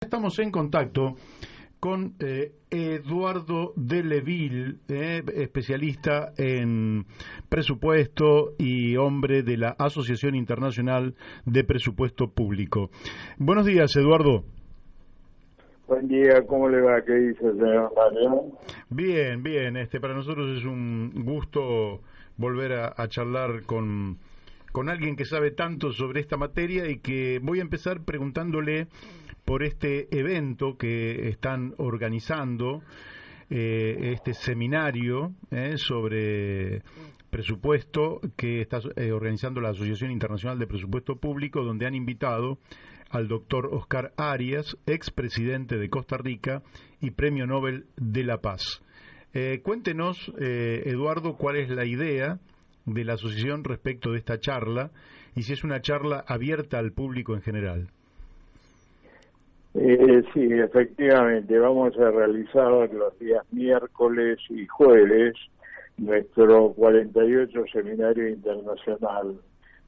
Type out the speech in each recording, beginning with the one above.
Estamos en contacto con Eduardo Deleville, especialista en presupuesto y hombre de la Asociación Internacional de Presupuesto Público. Buenos días, Eduardo. Buen día, ¿cómo le va? ¿Qué dice, señor Mario? Bien, bien. Para nosotros es un gusto volver a charlar con alguien que sabe tanto sobre esta materia y que voy a empezar preguntándole por este evento que están organizando, este seminario sobre presupuesto que está organizando la Asociación Internacional de Presupuesto Público, donde han invitado al doctor Oscar Arias, expresidente de Costa Rica y Premio Nobel de la Paz. Cuéntenos, Eduardo, cuál es la idea de la asociación respecto de esta charla y si es una charla abierta al público en general. Sí, efectivamente, vamos a realizar los días miércoles y jueves nuestro 48 Seminario Internacional.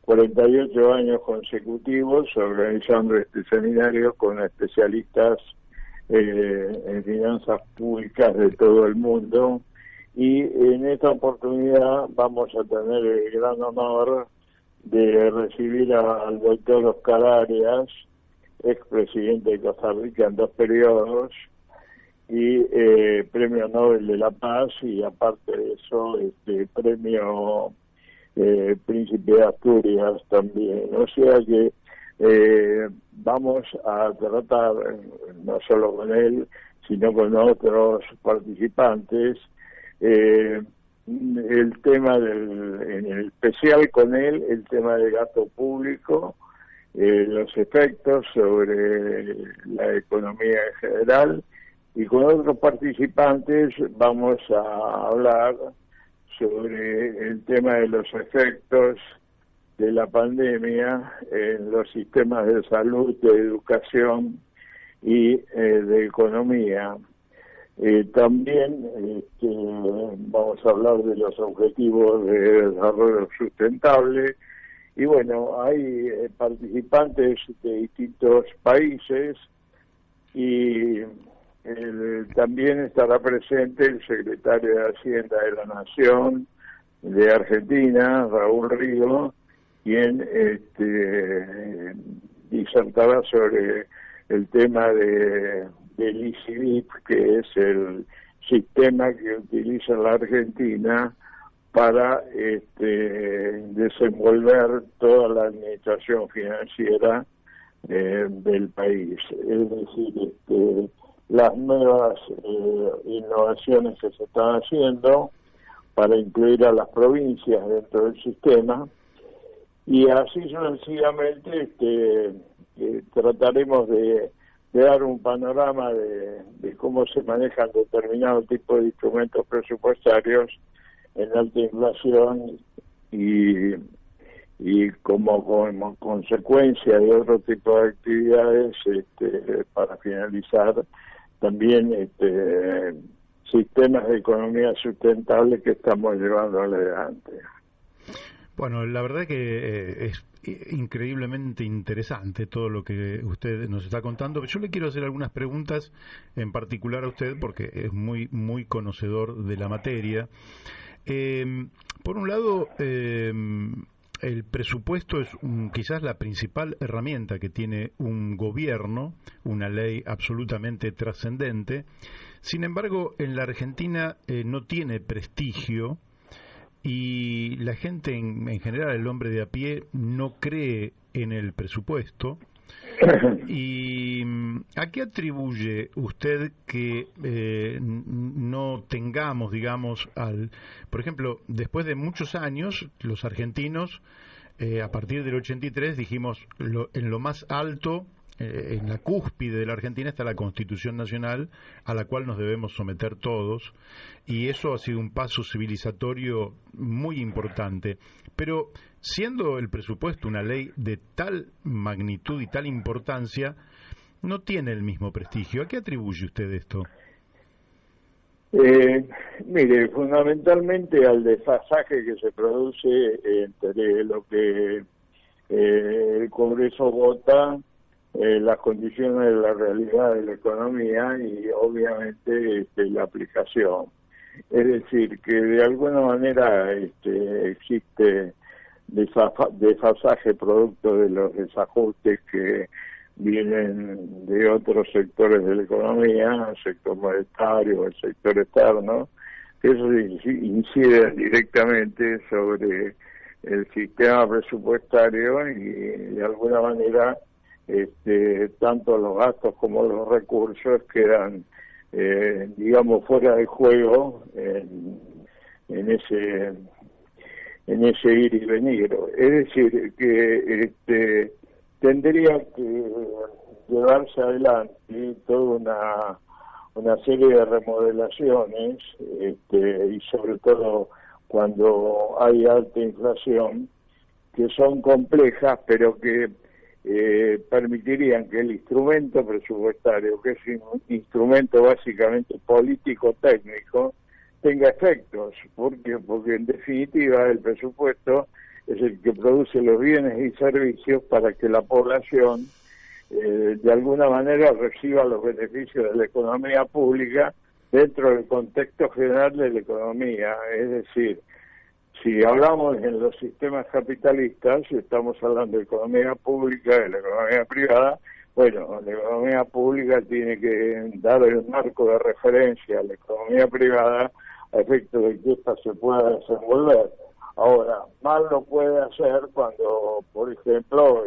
48 años consecutivos organizando este seminario con especialistas en finanzas públicas de todo el mundo, y en esta oportunidad vamos a tener el gran honor de recibir al doctor Oscar Arias, expresidente de Costa Rica en 2 periodos y Premio Nobel de la Paz, y aparte de eso Premio Príncipe de Asturias también. O sea que vamos a tratar, no solo con él, sino con otros participantes, el tema en especial con él, el tema del gasto público, los efectos sobre la economía en general, y con otros participantes vamos a hablar sobre el tema de los efectos de la pandemia en los sistemas de salud, de educación y de economía. También vamos a hablar de los objetivos de desarrollo sustentable. Y bueno, hay participantes de distintos países, y también estará presente el secretario de Hacienda de la Nación de Argentina, Raúl Río, quien disertará sobre el tema del ICBIP, que es el sistema que utiliza la Argentina para desenvolver toda la administración financiera del país. Es decir, las nuevas innovaciones que se están haciendo para incluir a las provincias dentro del sistema, y así sencillamente trataremos de dar un panorama de cómo se manejan determinados tipos de instrumentos presupuestarios en alta inflación, y como consecuencia de otro tipo de actividades, para finalizar también sistemas de economía sustentable que estamos llevando adelante. Bueno, la verdad que es increíblemente interesante todo lo que usted nos está contando. Yo le quiero hacer algunas preguntas en particular a usted porque es muy conocedor de la materia. Por un lado, el presupuesto es quizás la principal herramienta que tiene un gobierno, una ley absolutamente trascendente. Sin embargo, en la Argentina no tiene prestigio, y la gente en general, el hombre de a pie, no cree en el presupuesto. ¿Y a qué atribuye usted que no tengamos, digamos, por ejemplo, después de muchos años, los argentinos, a partir del 83, dijimos, en lo más alto, en la cúspide de la Argentina está la Constitución Nacional, a la cual nos debemos someter todos, y eso ha sido un paso civilizatorio muy importante. Pero siendo el presupuesto una ley de tal magnitud y tal importancia, no tiene el mismo prestigio. ¿A qué atribuye usted esto? Mire, fundamentalmente al desfasaje que se produce entre lo que el Congreso vota las condiciones de la realidad de la economía y obviamente la aplicación. Es decir, que de alguna manera existe desfasaje producto de los desajustes que vienen de otros sectores de la economía, el sector monetario, el sector externo, que eso incide directamente sobre el sistema presupuestario y de alguna manera tanto los gastos como los recursos quedan digamos fuera de juego en ese ir y venir. Es decir, que tendría que llevarse adelante toda una serie de remodelaciones y sobre todo cuando hay alta inflación, que son complejas, pero que permitirían que el instrumento presupuestario, que es un instrumento básicamente político-técnico, tenga efectos, porque en definitiva el presupuesto es el que produce los bienes y servicios para que la población de alguna manera reciba los beneficios de la economía pública dentro del contexto general de la economía. Es decir, si hablamos en los sistemas capitalistas, estamos hablando de economía pública, de la economía privada. Bueno, la economía pública tiene que dar el marco de referencia a la economía privada a efecto de que ésta se pueda desenvolver. Ahora, mal lo puede hacer cuando, por ejemplo,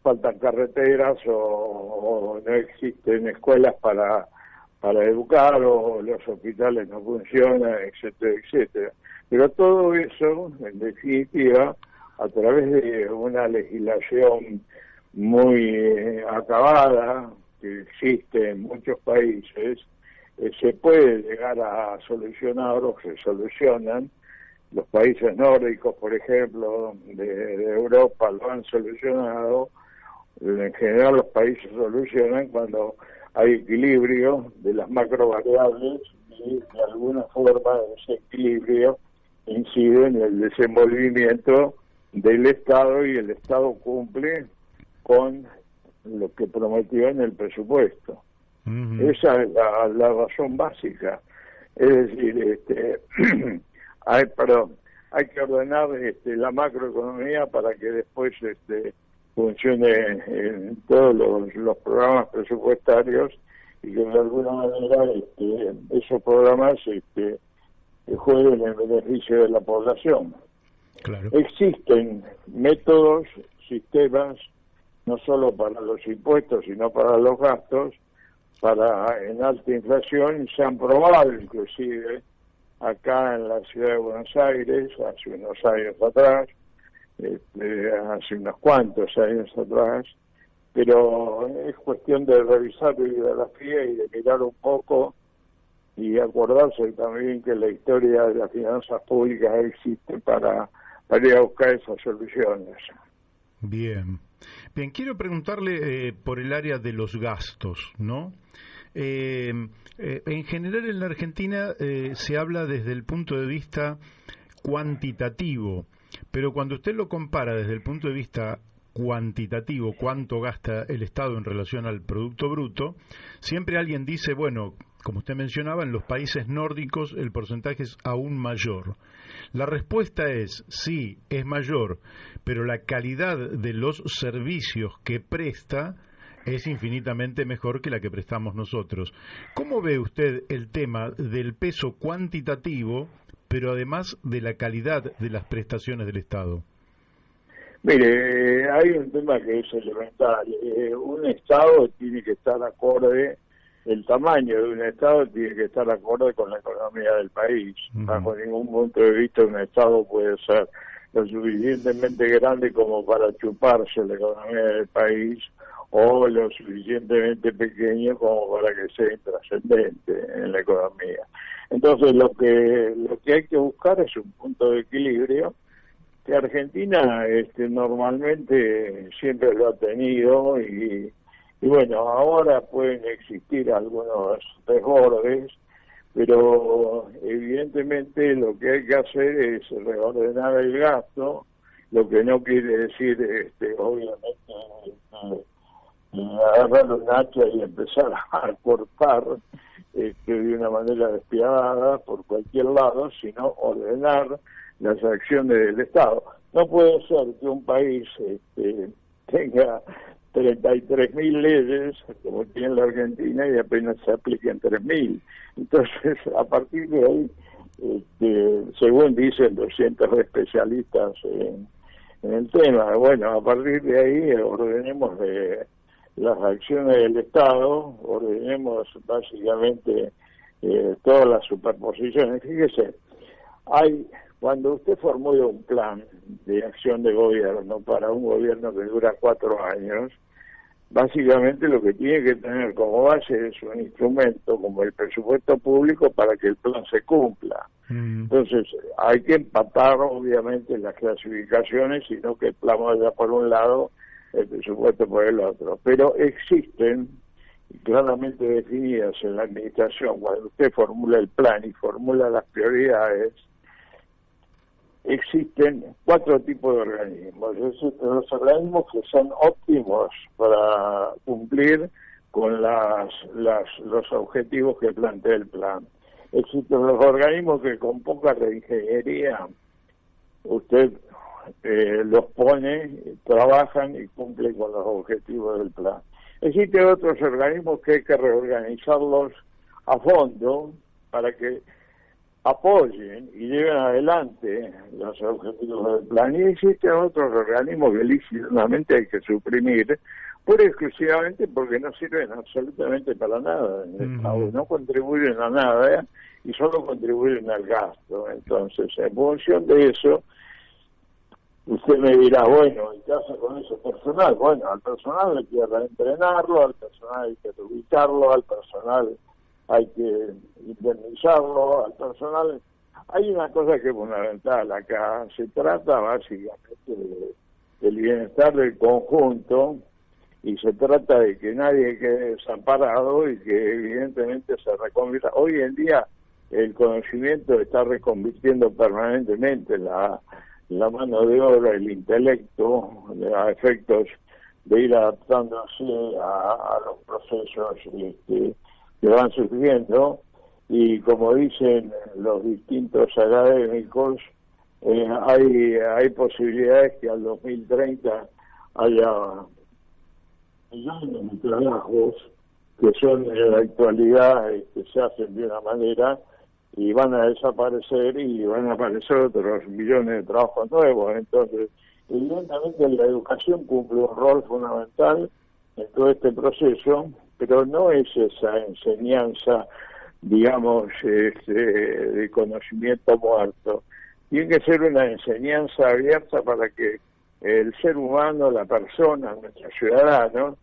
faltan carreteras o no existen escuelas para educar o los hospitales no funcionan, etcétera, etcétera. Pero todo eso, en definitiva, a través de una legislación muy acabada, que existe en muchos países, se puede llegar a solucionar o se solucionan. Los países nórdicos, por ejemplo, de Europa lo han solucionado. En general los países solucionan cuando hay equilibrio de las macro variables y de alguna forma ese equilibrio incide en el desenvolvimiento del Estado y el Estado cumple con lo que prometió en el presupuesto. Uh-huh. Esa es la razón básica. Es decir, hay que ordenar la macroeconomía para que después funcione en todos los programas presupuestarios y que de alguna manera esos programas jueguen en beneficio de la población. Claro. Existen métodos, sistemas, no solo para los impuestos, sino para los gastos, en alta inflación, se han probado inclusive acá en la ciudad de Buenos Aires, hace unos años atrás, hace unos cuantos años atrás, pero es cuestión de revisar la bibliografía y de mirar un poco y acordarse también que la historia de las finanzas públicas existe para ir a buscar esas soluciones. Bien, quiero preguntarle por el área de los gastos, ¿no? En general en la Argentina se habla desde el punto de vista cuantitativo, pero cuando usted lo compara desde el punto de vista cuantitativo, cuánto gasta el Estado en relación al Producto Bruto, siempre alguien dice, bueno, como usted mencionaba, en los países nórdicos el porcentaje es aún mayor. La respuesta es sí, es mayor, pero la calidad de los servicios que presta es infinitamente mejor que la que prestamos nosotros. ¿Cómo ve usted el tema del peso cuantitativo, pero además de la calidad de las prestaciones del Estado? Mire, hay un tema que es elemental. Un Estado tiene que estar acorde, el tamaño de un Estado tiene que estar acorde con la economía del país. Uh-huh. Bajo ningún punto de vista un Estado puede ser lo suficientemente grande como para chuparse la economía del país o lo suficientemente pequeño como para que sea intrascendente en la economía. Entonces lo que hay que buscar es un punto de equilibrio que Argentina normalmente siempre lo ha tenido y bueno, ahora pueden existir algunos desbordes, pero evidentemente lo que hay que hacer es reordenar el gasto, lo que no quiere decir obviamente agarrar un hacha y empezar a cortar de una manera despiadada por cualquier lado, sino ordenar las acciones del Estado. No puede ser que un país tenga 33.000 leyes, como tiene la Argentina, y apenas se apliquen 3.000. Entonces, a partir de ahí, según dicen 200 especialistas en el tema, bueno, a partir de ahí ordenemos las acciones del Estado, ordenemos básicamente todas las superposiciones. Fíjese, cuando usted formula un plan de acción de gobierno para un gobierno que dura 4 años, básicamente lo que tiene que tener como base es un instrumento como el presupuesto público para que el plan se cumpla. Entonces, hay que empatar obviamente las clasificaciones, sino que el plan vaya por un lado, el presupuesto por el otro. Pero existen claramente definidas en la administración, cuando usted formula el plan y formula las prioridades, existen 4 tipos de organismos. Existen los organismos que son óptimos para cumplir con los objetivos que plantea el plan. Existen los organismos que con poca reingeniería usted los pone, trabajan y cumplen con los objetivos del plan. Existen otros organismos que hay que reorganizarlos a fondo para que apoyen y lleven adelante los objetivos del plan. Y existen otros organismos que lícitamente hay que suprimir, pura y exclusivamente porque no sirven absolutamente para nada en el Estado, no contribuyen a nada y solo contribuyen al gasto. Entonces, en función de eso, usted me dirá, bueno, ¿y qué hace con ese personal? Bueno, al personal hay que reentrenarlo, al personal hay que reubicarlo, al personal hay que indemnizarlo, al personal. Hay una cosa que es fundamental acá, se trata básicamente del bienestar del conjunto y se trata de que nadie quede desamparado y que evidentemente se reconvierta. Hoy en día el conocimiento está reconvirtiendo permanentemente la mano de obra, el intelecto, a efectos de ir adaptándose a los procesos que van surgiendo, y como dicen los distintos académicos, hay posibilidades que al 2030 haya millones de trabajos que son en la actualidad se hacen de una manera y van a desaparecer y van a aparecer otros millones de trabajos nuevos. Entonces, evidentemente la educación cumple un rol fundamental en todo este proceso, pero no es esa enseñanza, digamos, de conocimiento muerto. Tiene que ser una enseñanza abierta para que el ser humano, la persona, nuestro ciudadano,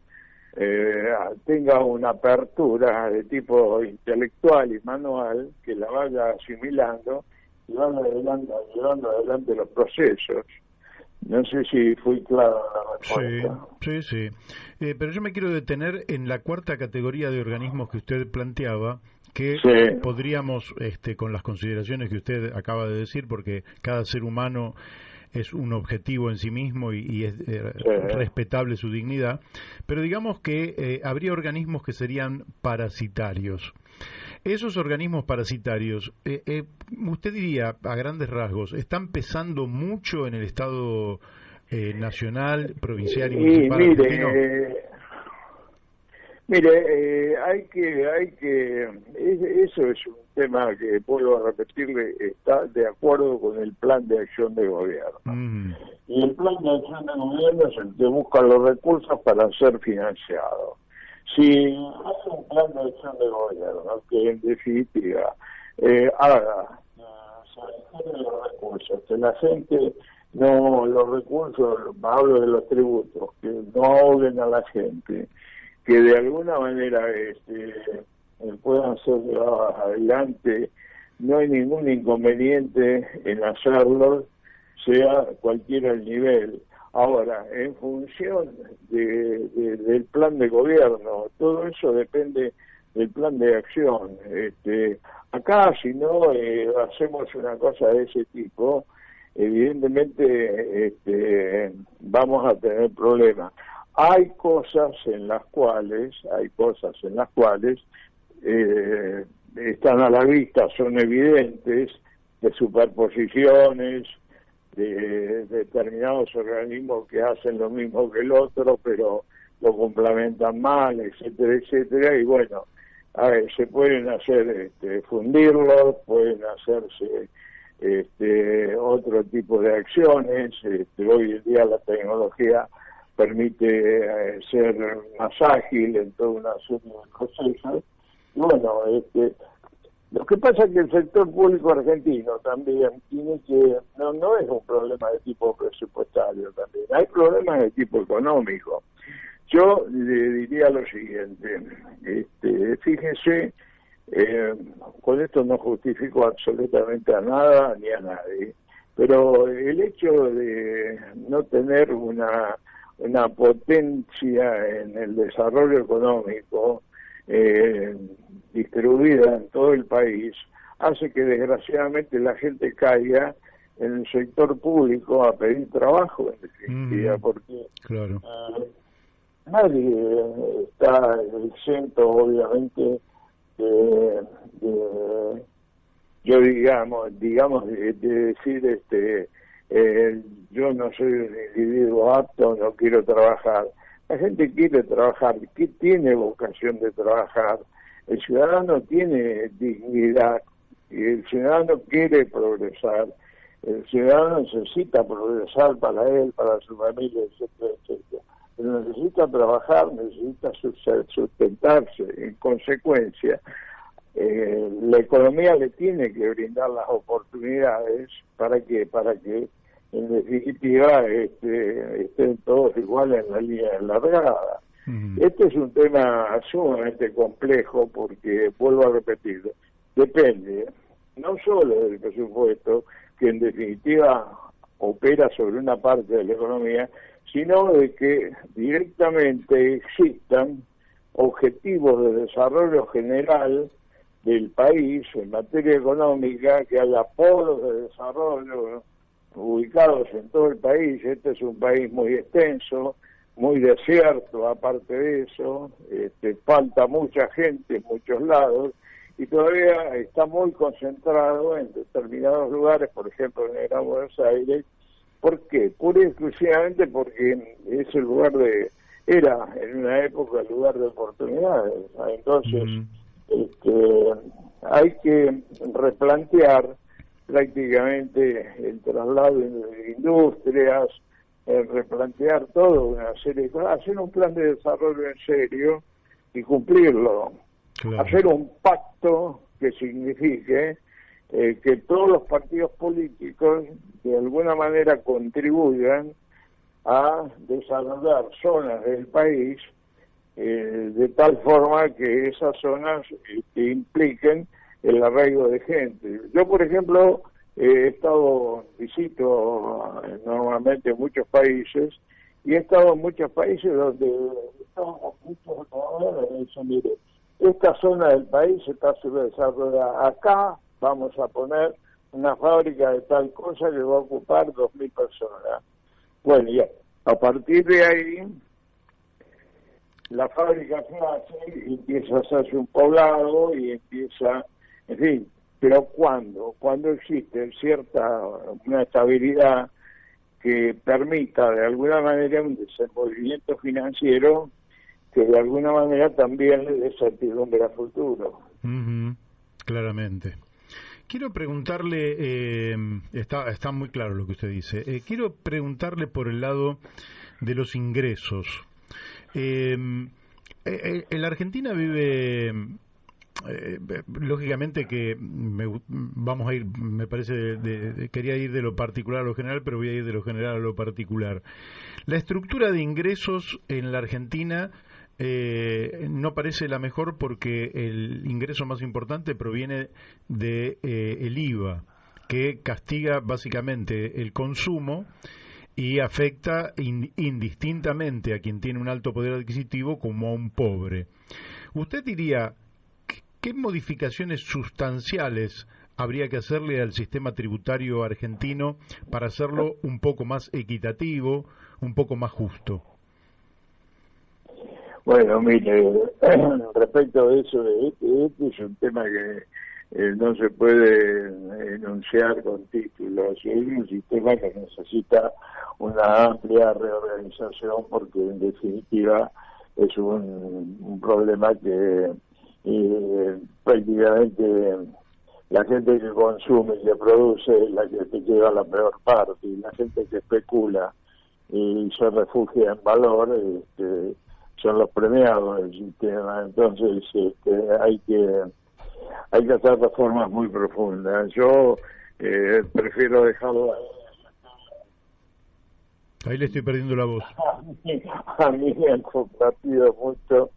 tenga una apertura de tipo intelectual y manual que la vaya asimilando y vaya llevando adelante los procesos. No sé si fui claro en la respuesta. Sí. Pero yo me quiero detener en la 4ª categoría de organismos que usted planteaba, que podríamos, con las consideraciones que usted acaba de decir, porque cada ser humano es un objetivo en sí mismo y es respetable su dignidad, pero digamos que habría organismos que serían parasitarios. Esos organismos parasitarios, usted diría, a grandes rasgos, ¿están pesando mucho en el Estado nacional, provincial y municipal argentino? Mire, eso es un tema que, vuelvo a repetirle, está de acuerdo con el plan de acción de gobierno. Y el plan de acción de gobierno es el que busca los recursos para ser financiado. Si hace un plan de acción de gobierno que en definitiva haga se generen los recursos, que la gente los recursos, hablo de los tributos, que no ahoguen a la gente, que de alguna manera puedan ser llevados adelante, no hay ningún inconveniente en hacerlo, sea cualquiera el nivel. Ahora, en función del plan de gobierno, todo eso depende del plan de acción. Acá, si no hacemos una cosa de ese tipo, evidentemente vamos a tener problemas. hay cosas en las cuales están a la vista, son evidentes, de superposiciones, de determinados organismos que hacen lo mismo que el otro, pero lo complementan mal, etcétera, etcétera, y bueno, a ver, se pueden hacer fundirlos, pueden hacerse otro tipo de acciones. Hoy en día la tecnología permite ser más ágil en toda una serie de procesos. Y bueno, lo que pasa es que el sector público argentino también tiene que, no es un problema de tipo presupuestario también, hay problemas de tipo económico. Yo le diría lo siguiente, fíjese, con esto no justifico absolutamente a nada ni a nadie, pero el hecho de no tener una potencia en el desarrollo económico distribuida en todo el país hace que desgraciadamente la gente caiga en el sector público a pedir trabajo, en definitiva, porque claro. Nadie está exento, obviamente, yo digamos de decir, yo no soy un individuo apto, no quiero trabajar. La gente quiere trabajar, que tiene vocación de trabajar. El ciudadano tiene dignidad, y el ciudadano quiere progresar. El ciudadano necesita progresar para él, para su familia, etcétera, etcétera. Pero necesita trabajar, necesita sustentarse. En consecuencia, la economía le tiene que brindar las oportunidades para que en definitiva estén todos iguales en la línea enlargada. Este es un tema sumamente complejo porque, vuelvo a repetir, depende no solo del presupuesto, que en definitiva opera sobre una parte de la economía, sino de que directamente existan objetivos de desarrollo general del país en materia económica, que haya polos de desarrollo ubicados en todo el país. Este es un país muy extenso, muy desierto, aparte de eso, falta mucha gente en muchos lados, y todavía está muy concentrado en determinados lugares, por ejemplo en el Gran Buenos Aires. ¿Por qué? Pura y exclusivamente porque es el lugar era en una época el lugar de oportunidades. Entonces, hay que replantear prácticamente el traslado de industrias, replantear todo, una serie de cosas, hacer un plan de desarrollo en serio y cumplirlo. Claro. Hacer un pacto que signifique que todos los partidos políticos de alguna manera contribuyan a desarrollar zonas del país de tal forma que esas zonas impliquen el arraigo de gente. Yo, por ejemplo, visito normalmente muchos países, y he estado en muchos países donde muchos economistas dicen, mire, esta zona del país está subdesarrollada, acá vamos a poner una fábrica de tal cosa que va a ocupar 2.000 personas. Bueno, ya, a partir de ahí, la fábrica se hace y empieza a hacerse un poblado y empieza, en fin, pero cuando existe una estabilidad que permita de alguna manera un desenvolvimiento financiero que de alguna manera también le dé certidumbre a futuro. Claramente. Quiero preguntarle, está muy claro lo que usted dice, quiero preguntarle por el lado de los ingresos. En la Argentina vive, lógicamente que vamos a ir, me parece, quería ir de lo particular a lo general, pero voy a ir de lo general a lo particular. La estructura de ingresos en la Argentina no parece la mejor porque el ingreso más importante proviene de el IVA, que castiga básicamente el consumo y afecta indistintamente a quien tiene un alto poder adquisitivo como a un pobre. ¿Usted diría qué modificaciones sustanciales habría que hacerle al sistema tributario argentino para hacerlo un poco más equitativo, un poco más justo? Bueno, mire, respecto a eso, este es un tema que no se puede enunciar con títulos. Es un sistema que necesita una amplia reorganización porque, en definitiva, es un problema que prácticamente la gente que consume y que produce es la que se lleva la peor parte, y la gente que especula y se refugia en valor son los premiados del sistema. Entonces hay que hacer reformas muy profundas. Yo prefiero dejarlo ahí. Ahí le estoy perdiendo la voz. A mí me han compartido mucho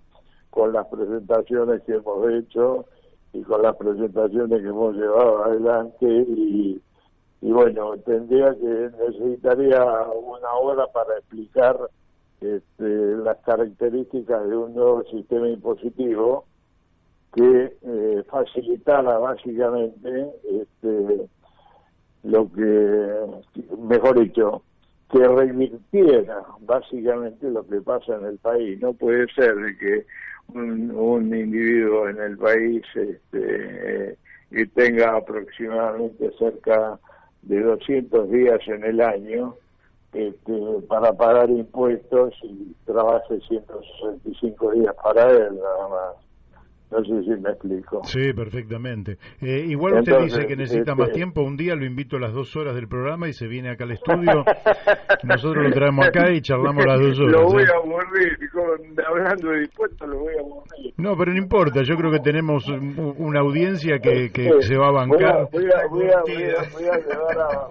con las presentaciones que hemos hecho y con las presentaciones que hemos llevado adelante, y bueno, necesitaría una hora para explicar las características de un nuevo sistema impositivo que facilitara básicamente lo que, mejor dicho, que revirtiera básicamente lo que pasa en el país. No puede ser de que un individuo en el país y tenga aproximadamente cerca de 200 días en el año para pagar impuestos y trabaje 165 días para él nada más. No sé si me explico. Sí, perfectamente. Igual usted dice que necesita más tiempo. Un día lo invito a las 2 horas del programa y se viene acá al estudio. Nosotros lo traemos acá y charlamos las 2 horas. Lo voy a aburrir. Hablando de impuestos, lo voy a aburrir. No, pero no importa. Yo creo que tenemos una audiencia que se va a bancar. Voy a llevar a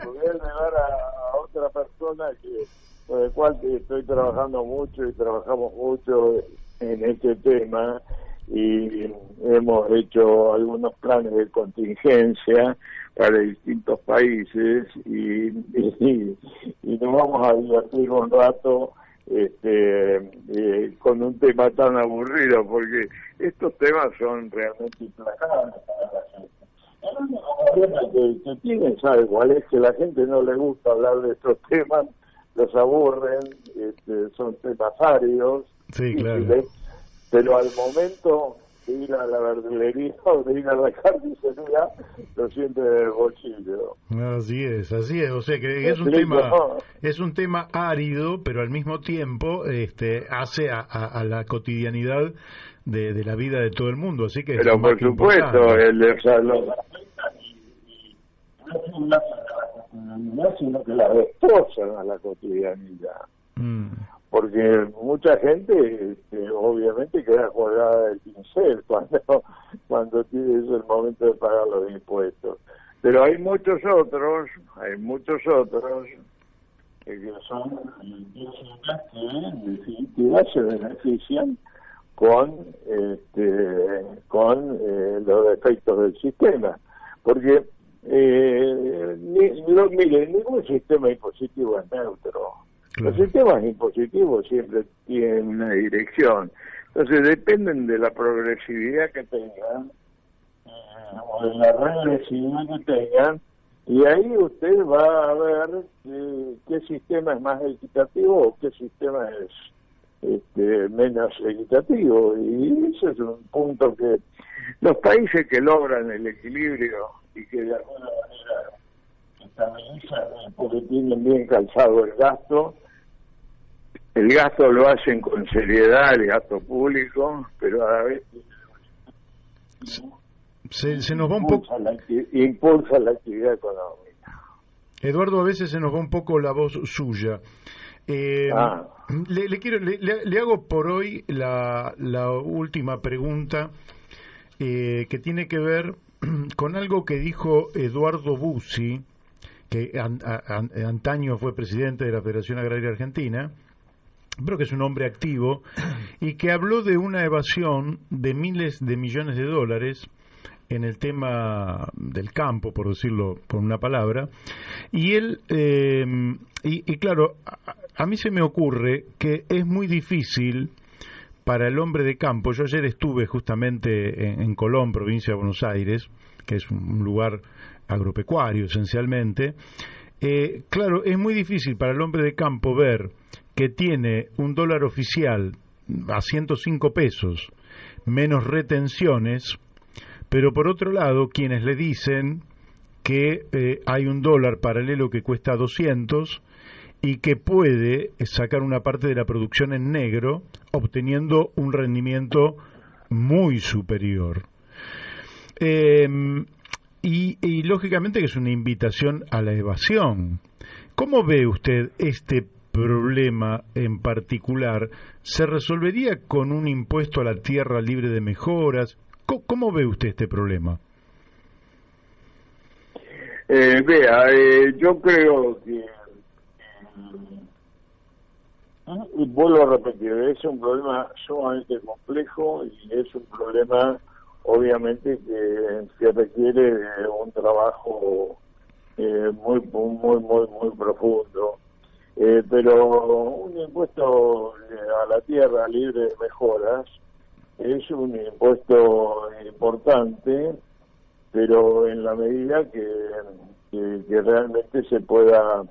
otra persona con el cual estoy trabajando mucho y trabajamos mucho en este tema, y hemos hecho algunos planes de contingencia para distintos países y nos vamos a divertir un rato con un tema tan aburrido, porque estos temas son realmente implacables para la gente. El único problema que tienen, ¿sabe cuál es? Que a la gente no le gusta hablar de estos temas, los aburren, son temas áridos, sí, claro. Pero al momento de ir a la verdulería o de ir a la carnicería, lo siente en el bolsillo. Así es. O sea que es un tema árido, pero al mismo tiempo hace a la cotidianidad de la vida de todo el mundo. Así que pero por supuesto, sino que la destrozan a la cotidianidad. Porque mucha gente obviamente queda colgada del pincel cuando tienes el momento de pagar los impuestos. Pero hay muchos otros que son empresas que en definitiva se benefician con los defectos del sistema. Porque mire, ningún sistema impositivo es neutro. Claro. Los sistemas impositivos siempre tienen una dirección. Entonces dependen de la progresividad que tengan o de la regresividad que tengan, y ahí usted va a ver qué sistema es más equitativo o qué sistema es menos equitativo. Y ese es un punto que los países que logran el equilibrio y que de alguna manera estabilizan porque tienen bien calzado el gasto lo hacen con seriedad, el gasto público, pero a la vez se nos va un poco, impulsa la actividad económica. Eduardo, a veces se nos va un poco la voz suya. Le hago por hoy la última pregunta que tiene que ver con algo que dijo Eduardo Bussi, que antaño fue presidente de la Federación Agraria Argentina, pero que es un hombre activo, y que habló de una evasión de miles de millones de dólares en el tema del campo, por decirlo con una palabra, y él, y claro, a mí se me ocurre que es muy difícil para el hombre de campo. Yo ayer estuve justamente en Colón, provincia de Buenos Aires, que es un lugar agropecuario esencialmente. Claro, es muy difícil para el hombre de campo ver que tiene un dólar oficial a 105 pesos, menos retenciones, pero por otro lado, quienes le dicen que hay un dólar paralelo que cuesta 200 y que puede sacar una parte de la producción en negro, obteniendo un rendimiento muy superior. Y lógicamente que es una invitación a la evasión. ¿Cómo ve usted este problema en particular? ¿Se resolvería con un impuesto a la tierra libre de mejoras? ¿Cómo ve usted este problema? Yo creo que, vuelvo a repetir, es un problema sumamente complejo y es un problema obviamente que requiere un trabajo muy profundo. Pero un impuesto a la tierra libre de mejoras es un impuesto importante, pero en la medida que realmente se pueda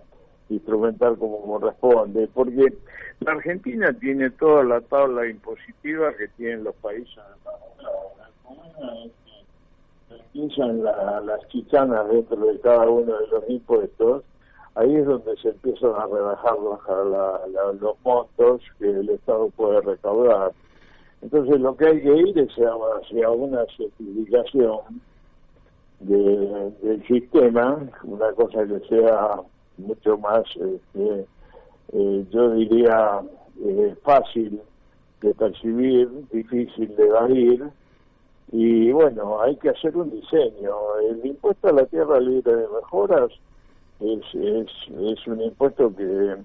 instrumentar como corresponde, porque la Argentina tiene toda la tabla impositiva que tienen los países empiezan las chicanas dentro de cada uno de los impuestos. Ahí es donde se empiezan a rebajar los montos que el Estado puede recaudar. Entonces lo que hay que ir es hacia una simplificación del sistema, una cosa que sea mucho más, yo diría, fácil de percibir, difícil de evadir. Y bueno, hay que hacer un diseño. El impuesto a la tierra libre de mejoras es un impuesto que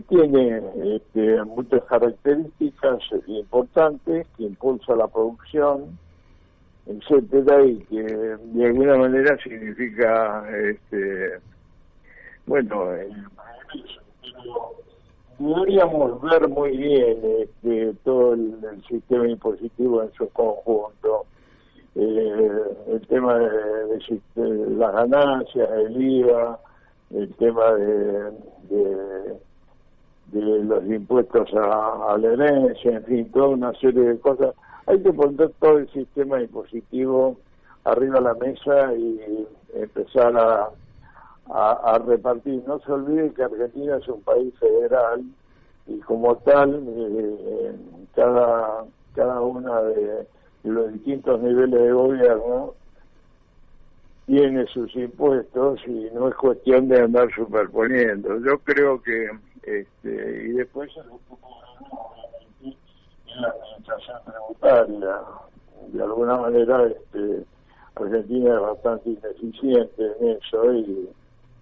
tiene muchas características importantes, que impulsa la producción, etcétera, y que de alguna manera significa deberíamos ver muy bien todo el sistema impositivo en su conjunto. El tema de las ganancias, el IVA, el tema de los impuestos a la herencia, en fin, toda una serie de cosas. Hay que poner todo el sistema impositivo arriba de la mesa y empezar a repartir. No se olvide que Argentina es un país federal y como tal cada una de los distintos niveles de gobierno tiene sus impuestos y no es cuestión de andar superponiendo. Yo creo que y después la administración tributaria, de alguna manera Argentina es bastante ineficiente en eso y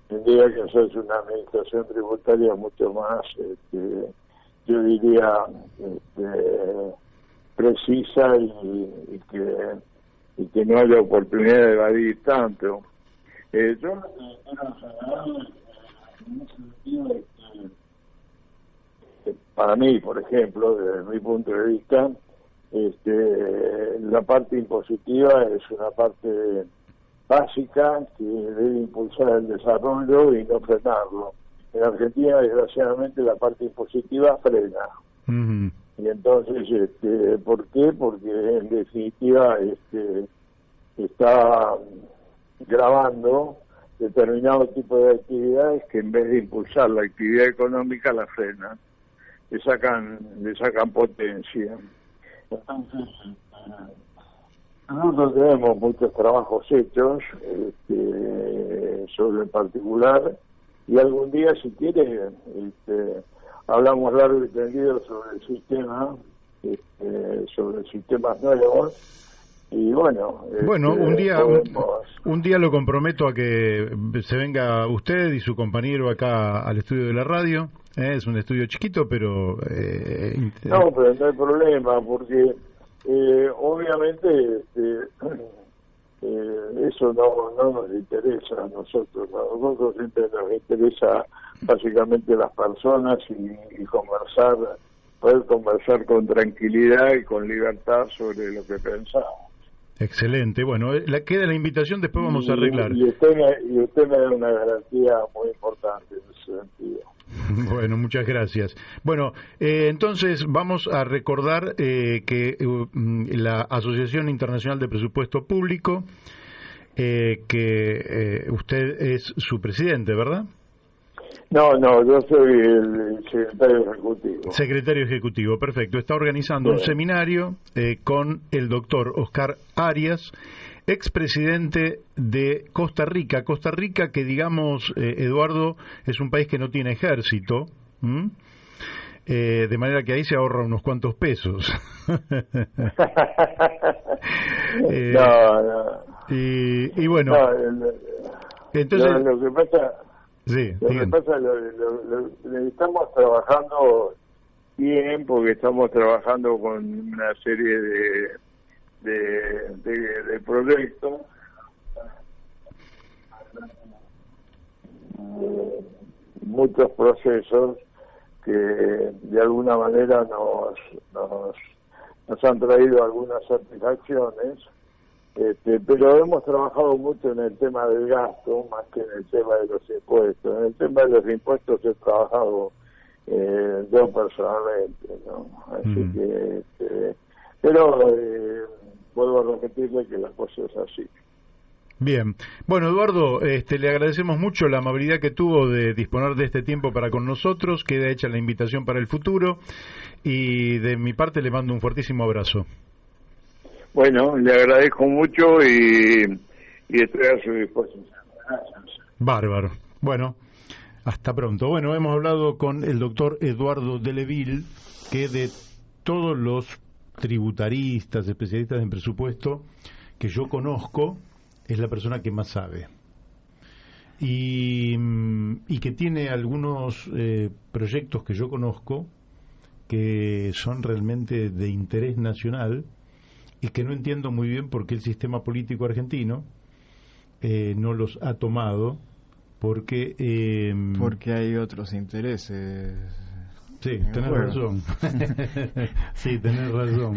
tendría que hacerse una administración tributaria mucho más, yo diría, precisa y que no haya oportunidad de evadir tanto. Yo lo que quiero señalar en ese sentido es que para mí, por ejemplo, desde mi punto de vista, la parte impositiva es una parte básica que debe impulsar el desarrollo y no frenarlo. En Argentina, desgraciadamente, la parte impositiva frena. Uh-huh. Y entonces, ¿por qué? Porque en definitiva está gravando determinado tipo de actividades que en vez de impulsar la actividad económica la frenan, le sacan potencia. Entonces, nosotros tenemos muchos trabajos hechos sobre el particular y algún día, si quiere, hablamos largo y tendido sobre el sistema, sobre sistemas nuevos. Y bueno, un día lo comprometo a que se venga usted y su compañero acá al estudio de la radio. Es un estudio chiquito, pero no, pero no hay problema, porque obviamente eso no nos interesa a nosotros. A nosotros siempre nos interesa básicamente las personas y poder conversar con tranquilidad y con libertad sobre lo que pensamos. Excelente. Bueno, queda la invitación, después vamos a arreglar. Y usted me da una garantía muy importante en ese sentido. Bueno, muchas gracias. Bueno, entonces vamos a recordar que la Asociación Internacional de Presupuesto Público, que usted es su presidente, ¿verdad? No, yo soy el secretario ejecutivo. Secretario ejecutivo, perfecto. Está organizando un seminario con el doctor Oscar Arias, expresidente de Costa Rica. Costa Rica, que digamos, Eduardo, es un país que no tiene ejército, de manera que ahí se ahorra unos cuantos pesos. Y bueno, entonces... Lo que pasa... Sí, lo que pasa, estamos trabajando bien porque estamos trabajando con una serie de proyectos, muchos procesos que de alguna manera nos han traído algunas satisfacciones. Pero hemos trabajado mucho en el tema del gasto más que en el tema de los impuestos. En el tema de los impuestos he trabajado yo personalmente, ¿no? Así que pero vuelvo a repetirle que la cosa es así. Bien. Bueno, Eduardo, le agradecemos mucho la amabilidad que tuvo de disponer de este tiempo para con nosotros. Queda hecha la invitación para el futuro y de mi parte le mando un fuertísimo abrazo. Bueno, le agradezco mucho y estoy a su disposición. Gracias. Bárbaro. Bueno, hasta pronto. Bueno, hemos hablado con el doctor Eduardo Delleville, que de todos los tributaristas, especialistas en presupuesto que yo conozco, es la persona que más sabe. Y que tiene algunos proyectos que yo conozco que son realmente de interés nacional, y que no entiendo muy bien por qué el sistema político argentino no los ha tomado, porque hay otros intereses. Sí, tenés razón. Sí, tenés razón.